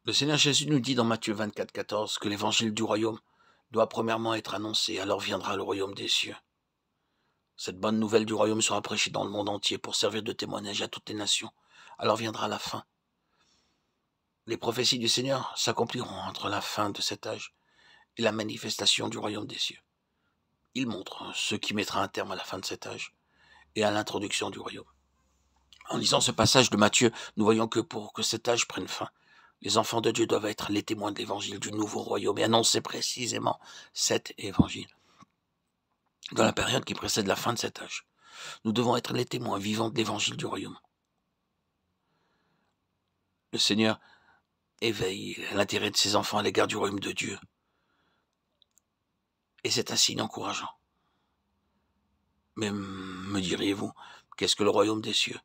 Le Seigneur Jésus nous dit dans Matthieu 24, 14 que l'évangile du royaume doit premièrement être annoncé, alors viendra le royaume des cieux. Cette bonne nouvelle du royaume sera prêchée dans le monde entier pour servir de témoignage à toutes les nations. Alors viendra la fin. Les prophéties du Seigneur s'accompliront entre la fin de cet âge et la manifestation du royaume des cieux. Il montre ce qui mettra un terme à la fin de cet âge et à l'introduction du royaume. En lisant ce passage de Matthieu, nous voyons que pour que cet âge prenne fin, les enfants de Dieu doivent être les témoins de l'évangile du nouveau royaume et annoncer précisément cet évangile. Dans la période qui précède la fin de cet âge, nous devons être les témoins vivants de l'évangile du royaume. Le Seigneur éveille l'intérêt de ses enfants à l'égard du royaume de Dieu. Et c'est un signe encourageant. Mais me diriez-vous, qu'est-ce que le royaume des cieux?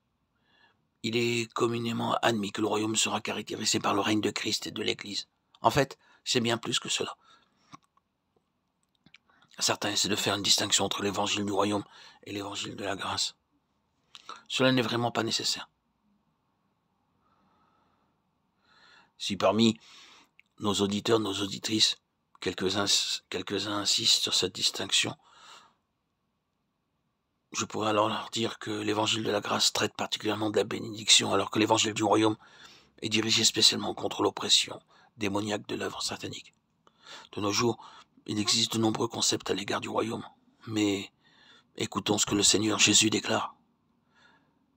Il est communément admis que le royaume sera caractérisé par le règne de Christ et de l'Église. En fait, c'est bien plus que cela. Certains essaient de faire une distinction entre l'évangile du royaume et l'évangile de la grâce. Cela n'est vraiment pas nécessaire. Si parmi nos auditeurs, nos auditrices, quelques-uns insistent sur cette distinction, je pourrais alors leur dire que l'évangile de la grâce traite particulièrement de la bénédiction, alors que l'évangile du royaume est dirigé spécialement contre l'oppression démoniaque de l'œuvre satanique. De nos jours, il existe de nombreux concepts à l'égard du royaume, mais écoutons ce que le Seigneur Jésus déclare.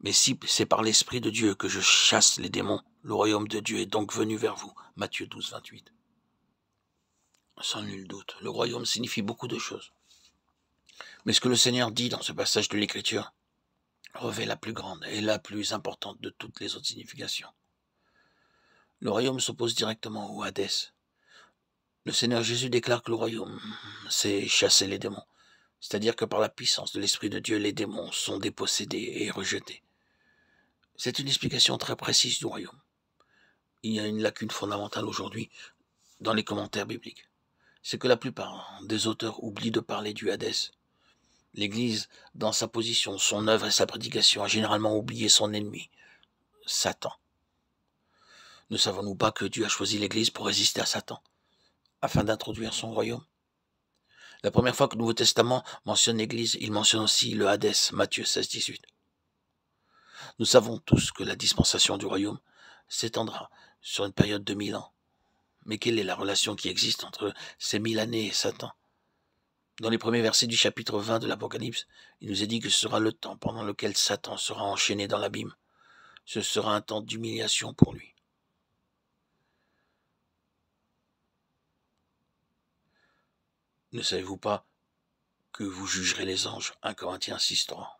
Mais si c'est par l'Esprit de Dieu que je chasse les démons, le royaume de Dieu est donc venu vers vous. Matthieu 12, 28. Sans nul doute, le royaume signifie beaucoup de choses. Mais ce que le Seigneur dit dans ce passage de l'Écriture revêt la plus grande et la plus importante de toutes les autres significations. Le royaume s'oppose directement au Hadès. Le Seigneur Jésus déclare que le royaume, c'est chasser les démons. C'est-à-dire que par la puissance de l'Esprit de Dieu, les démons sont dépossédés et rejetés. C'est une explication très précise du royaume. Il y a une lacune fondamentale aujourd'hui dans les commentaires bibliques. C'est que la plupart des auteurs oublient de parler du Hadès. L'Église, dans sa position, son œuvre et sa prédication, a généralement oublié son ennemi, Satan. Ne savons-nous pas que Dieu a choisi l'Église pour résister à Satan, afin d'introduire son royaume? La première fois que le Nouveau Testament mentionne l'Église, il mentionne aussi le Hadès, Matthieu 16, 18. Nous savons tous que la dispensation du royaume s'étendra sur une période de 1000 ans. Mais quelle est la relation qui existe entre ces 1000 années et Satan? Dans les premiers versets du chapitre 20 de l'Apocalypse, il nous est dit que ce sera le temps pendant lequel Satan sera enchaîné dans l'abîme. Ce sera un temps d'humiliation pour lui. Ne savez-vous pas que vous jugerez les anges? 1 Corinthiens 6, 3.